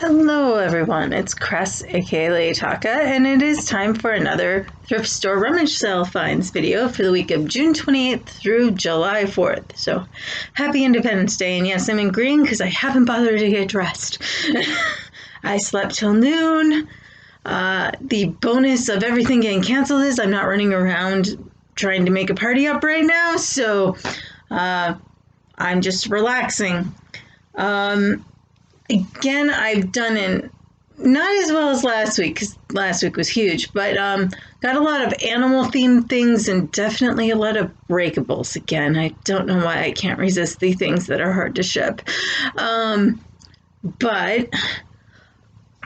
Hello everyone, it's Cress aka Lady Taka, and it is time for another thrift store rummage sale finds video for the week of June 28th through July 4th. So happy Independence Day, and yes, I'm in green because I haven't bothered to get dressed. I slept till noon. The bonus of everything getting canceled is I'm not running around trying to make a party up right now, so I'm just relaxing. Again, I've done it not as well as last week, because last week was huge, but got a lot of animal-themed things and definitely a lot of breakables again. I don't know why I can't resist the things that are hard to ship. But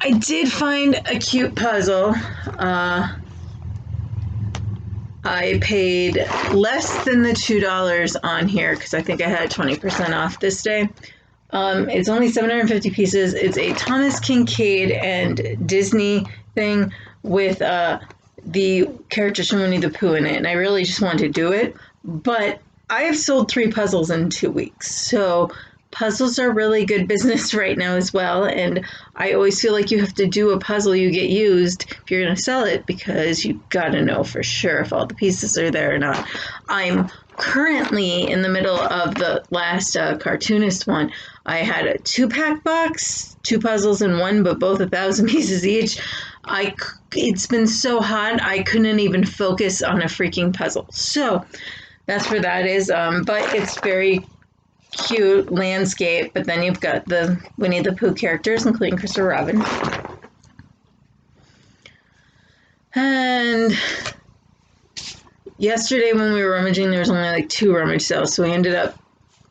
I did find a cute puzzle. I paid less than the $2 on here because I think I had 20% off this day. It's only 750 pieces. It's a Thomas Kincaid and Disney thing with the characters from Winnie the Pooh in it, and I really just wanted to do it. But I have sold 3 puzzles in 2 weeks, so puzzles are really good business right now as well, and I always feel like you have to do a puzzle you get used if you're going to sell it, because you got to know for sure if all the pieces are there or not. I'm currently in the middle of the last cartoonist one. I had a 2-pack box, 2 puzzles in one, but both 1,000 pieces each. It's been so hot, I couldn't even focus on a freaking puzzle. So that's where that is. But it's very cute landscape. But then you've got the Winnie the Pooh characters, including Christopher Robin. And yesterday when we were rummaging, there was only like 2 rummage sales, so we ended up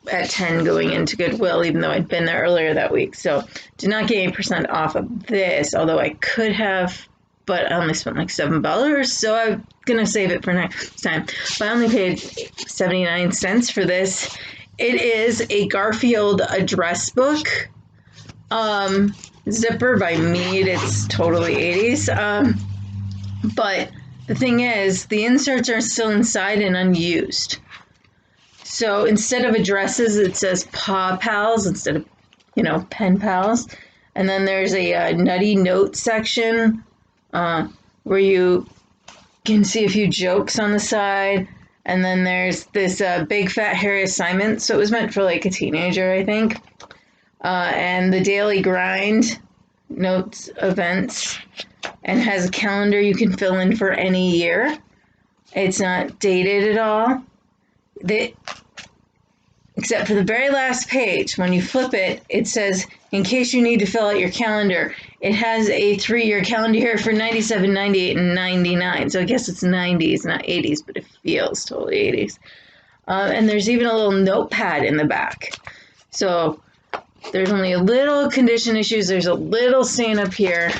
at 10 going into Goodwill, even though I'd been there earlier that week. So did not get 8% off of this, although I could have, but I only spent like $7, so I'm gonna save it for next time. But I only paid 79 cents for this. It is a Garfield address book, zipper by Mead. It's totally 80s, but the thing is, the inserts are still inside and unused. So instead of addresses, it says Paw Pals instead of, Pen Pals. And then there's a nutty note section where you can see a few jokes on the side. And then there's this big fat hairy assignment. So it was meant for like a teenager, I think. And the daily grind notes events, and has a calendar you can fill in for any year. It's not dated at all. Except for the very last page, when you flip it, it says, in case you need to fill out your calendar, it has a 3-year calendar here for 97, 98, and 99. So I guess it's 90s, not 80s, but it feels totally 80s. And there's even a little notepad in the back. So there's only a little condition issues. There's a little stain up here,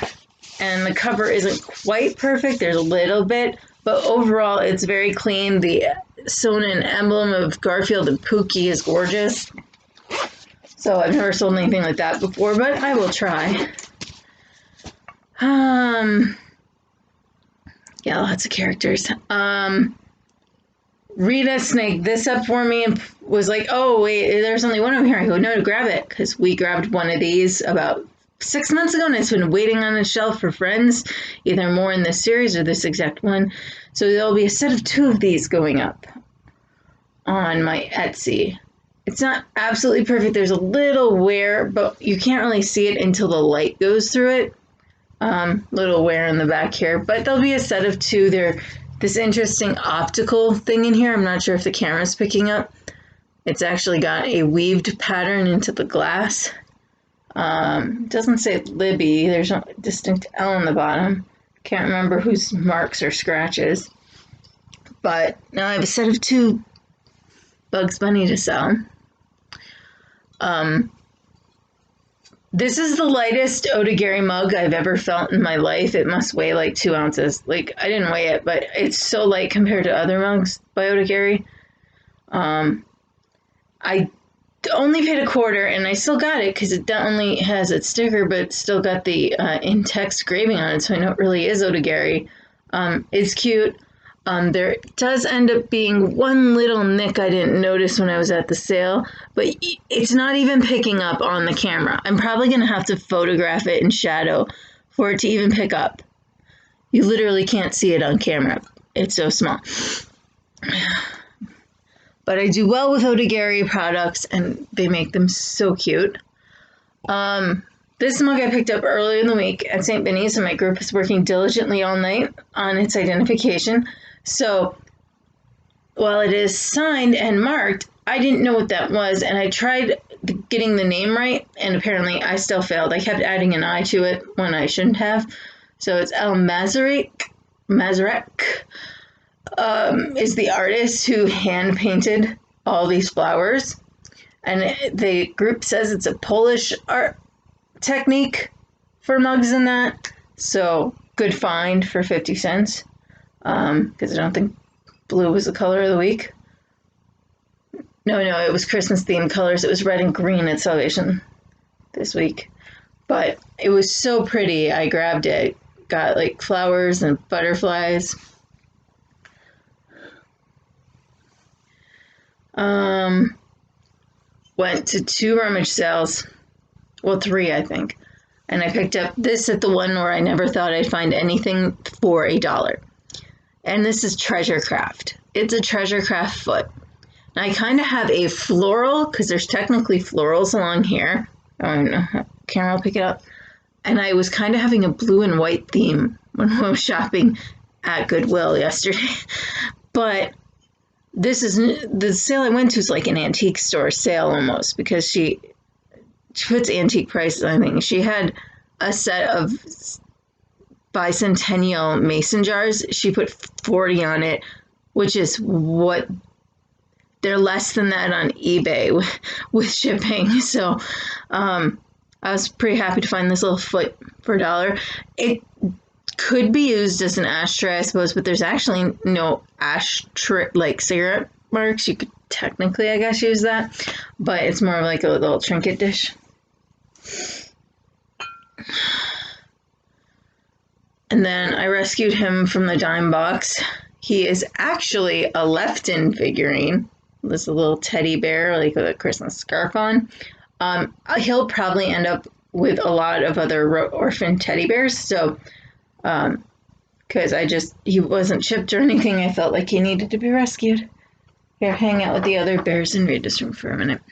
and the cover isn't quite perfect. There's a little bit, but overall it's very clean. The sewn-in emblem of Garfield and Pookie is gorgeous. So I've never sold anything like that before, but I will try. Yeah, lots of characters. Rita snagged this up for me and was like, oh, wait, there's only one over here. I go, no, to grab it, because we grabbed one of these about 6 months ago, and it's been waiting on a shelf for friends, either more in this series or this exact one. So there'll be a set of 2 of these going up on my Etsy. It's not absolutely perfect. There's a little wear, but you can't really see it until the light goes through it. Little wear in the back here, but there'll be a set of 2. They're this interesting optical thing in here. I'm not sure if the camera's picking up. It's actually got a weaved pattern into the glass. It doesn't say Libby. There's no distinct L on the bottom. Can't remember whose marks or scratches. But now I have a set of 2 Bugs Bunny to sell. This is the lightest Otagiri mug I've ever felt in my life. It must weigh like 2 ounces. Like, I didn't weigh it, but it's so light compared to other mugs by Otagiri. I only paid $0.25, and I still got it because it only has its sticker, but it's still got the in-text engraving on it, so I know it really is Otagiri. It's cute. There does end up being one little nick I didn't notice when I was at the sale, but it's not even picking up on the camera. I'm probably going to have to photograph it in shadow for it to even pick up. You literally can't see it on camera. It's so small. But I do well with Odagiri products, and they make them so cute. This mug I picked up earlier in the week at St. Benny's, and my group is working diligently all night on its identification. So while it is signed and marked, I didn't know what that was, and I tried getting the name right, and apparently I still failed. I kept adding an I to it when I shouldn't have. So it's El Mazarek is the artist who hand painted all these flowers, and the group says it's a Polish art technique for mugs and that. So good find for 50 cents. Because I don't think blue was the color of the week. No, it was Christmas themed colors. It was red and green at Salvation this week. But it was so pretty. I grabbed it. Got like flowers and butterflies. Went to 2 rummage sales. Well, 3, I think. And I picked up this at the one where I never thought I'd find anything for $1. And this is Treasure Craft. It's a Treasure Craft foot. And I kind of have a floral, because there's technically florals along here. I don't know, camera will pick it up. And I was kind of having a blue and white theme when I was shopping at Goodwill yesterday. But this is, the sale I went to is like an antique store sale almost, because she puts antique prices on things. She had a set of bicentennial mason jars. She put 40 on it, which is what they're less than that on eBay with shipping. So I was pretty happy to find this little foot for $1. It could be used as an ashtray, I suppose, but there's actually no ashtray, like cigarette marks. You could technically, I guess, use that, but it's more of like a little trinket dish. And then I rescued him from the dime box. He is actually a Lefton figurine. This is a little teddy bear, like with a Christmas scarf on. He'll probably end up with a lot of other orphan teddy bears. So, because he wasn't chipped or anything, I felt like he needed to be rescued. Here, hang out with the other bears and read this room for a minute.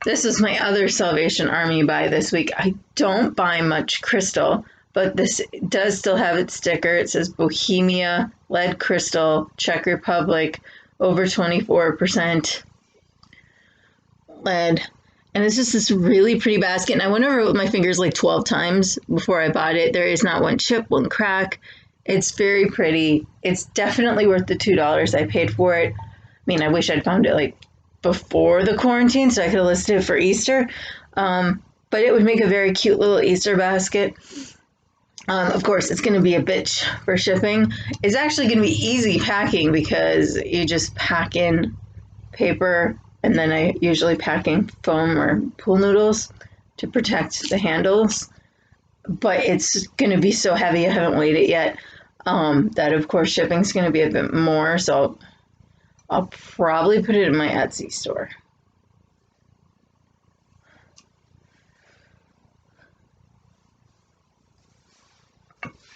This is my other Salvation Army buy this week. I don't buy much crystal, but this does still have its sticker. It says Bohemia, lead crystal, Czech Republic, over 24% lead. And it's just this really pretty basket. And I went over it with my fingers like 12 times before I bought it. There is not one chip, one crack. It's very pretty. It's definitely worth the $2 I paid for it. I mean, I wish I'd found it like before the quarantine so I could have listed it for Easter. But it would make a very cute little Easter basket. Of course, it's going to be a bitch for shipping. It's actually going to be easy packing because you just pack in paper, and then I usually pack in foam or pool noodles to protect the handles. But it's going to be so heavy, I haven't weighed it yet, that of course shipping is going to be a bit more, so I'll probably put it in my Etsy store.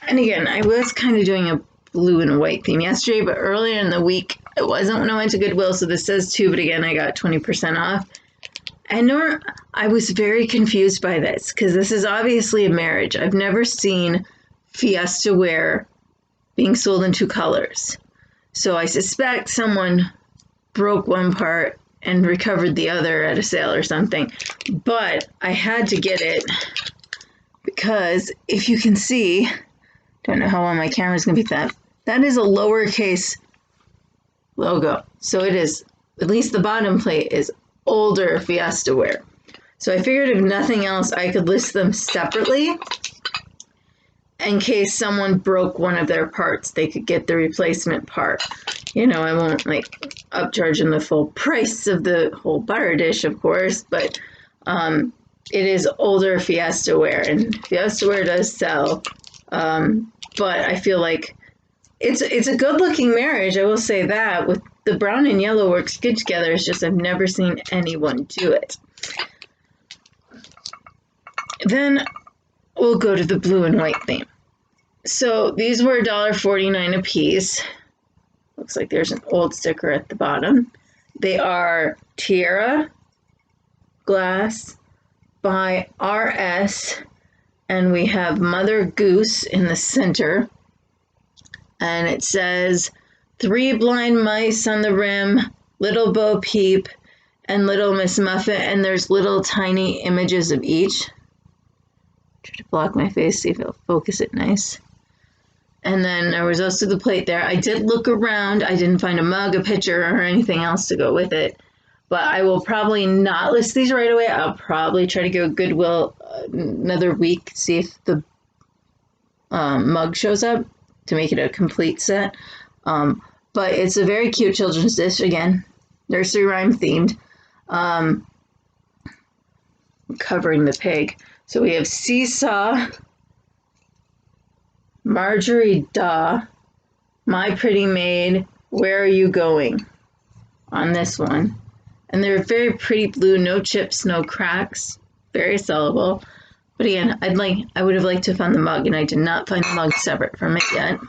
And again, I was kind of doing a blue and white theme yesterday, but earlier in the week, it wasn't when I went to Goodwill, so this says 2, but again, I got 20% off. And I was very confused by this, because this is obviously a marriage. I've never seen Fiesta wear being sold in 2 colors. So I suspect someone broke one part and recovered the other at a sale or something. But I had to get it because if you can see, don't know how well my camera's going to be that is a lowercase logo. So it is, at least the bottom plate is older Fiesta wear. So I figured if nothing else, I could list them separately in case someone broke one of their parts. They could get the replacement part. You know, I won't like upcharge them the full price of the whole butter dish, of course, but it is older Fiesta wear, and Fiesta wear does sell. But I feel like it's a good looking marriage, I will say that. With the brown and yellow works good together. It's just I've never seen anyone do it. Then we'll go to the blue and white theme. So these were $1.49 a piece. Looks like there's an old sticker at the bottom. They are Tiara glass by RS, and we have Mother Goose in the center. And it says 3 blind mice on the rim, Little Bo Peep, and Little Miss Muffet, and there's little tiny images of each. Try to block my face, see if it'll focus it nice. And then there was also the plate there. I did look around. I didn't find a mug, a pitcher, or anything else to go with it. But I will probably not list these right away. I'll probably try to go Goodwill another week, see if the mug shows up to make it a complete set. But it's a very cute children's dish. Again, nursery rhyme themed. Covering the pig. So we have Seesaw, Marjorie Daw, My Pretty Maid, Where Are You Going? On this one. And they're very pretty blue, no chips, no cracks, very sellable. But again, I would have liked to have found the mug, and I did not find the mug separate from it yet.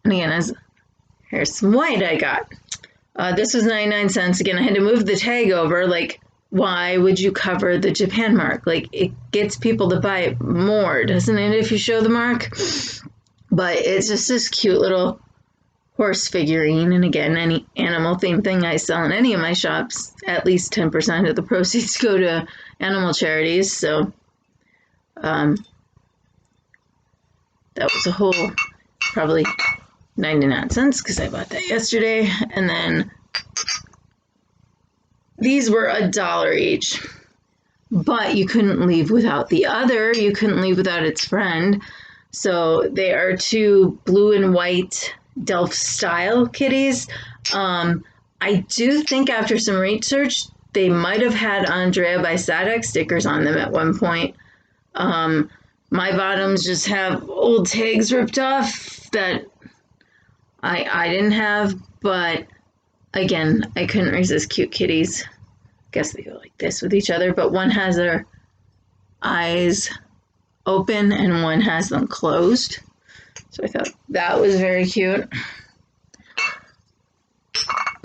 And again, here's some white I got. This was 99 cents. Again, I had to move the tag over. Like, why would you cover the Japan mark? Like, it gets people to buy it more, doesn't it, if you show the mark? But it's just this cute little horse figurine. And again, any animal themed thing I sell in any of my shops, at least 10% of the proceeds go to animal charities. So that was a whole probably 99 cents because I bought that yesterday. And then these were $1 each, but you couldn't leave without the other. You couldn't leave without its friend. So they are 2 blue and white Delft style kitties. I do think after some research, they might have had Andrea by Sadek stickers on them at one point. My bottoms just have old tags ripped off that I didn't have, but again, I couldn't resist cute kitties. Guess they go like this with each other, but one has their eyes open and one has them closed. So I thought that was very cute.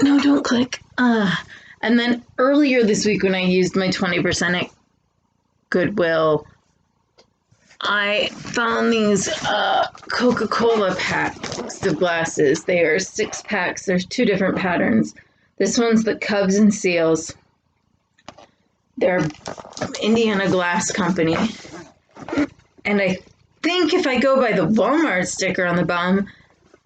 No, don't click. And then earlier this week when I used my 20% at Goodwill, I found these Coca-Cola packs of glasses. They are 6 packs. There's 2 different patterns. This one's the Cubs and Seals. They're Indiana Glass Company. And I think if I go by the Walmart sticker on the bottom,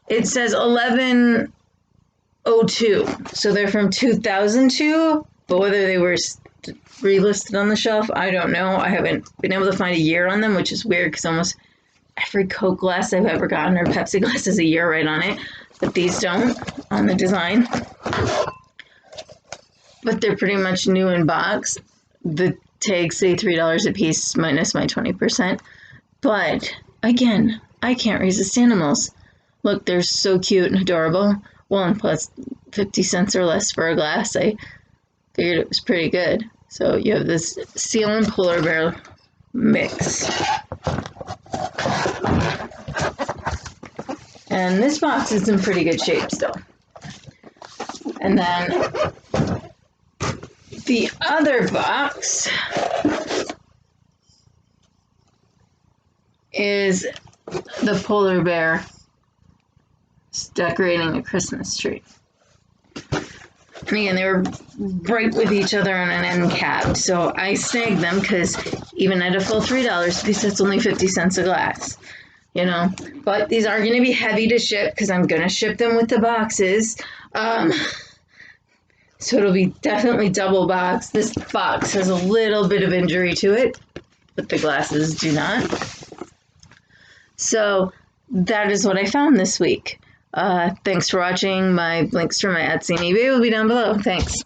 it says 1102. So they're from 2002, but whether they were relisted on the shelf, I don't know. I haven't been able to find a year on them, which is weird because almost every Coke glass I've ever gotten or Pepsi glass has a year right on it, but these don't on the design. But they're pretty much new in box. The tags say $3 a piece minus my 20%. But again, I can't resist animals. Look, they're so cute and adorable. Well, and plus 50 cents or less for a glass. I figured it was pretty good. So you have this seal and polar bear mix. And this box is in pretty good shape still. And then the other box is the polar bear decorating a Christmas tree. And again, they were right with each other on an end cap, so I snagged them because even at a full $3 piece, that's only 50 cents a glass, you know. But these are going to be heavy to ship because I'm going to ship them with the boxes. So it'll be definitely double boxed. This box has a little bit of injury to it, but the glasses do not. So that is what I found this week. Thanks for watching. My links for my Etsy and eBay will be down below. Thanks.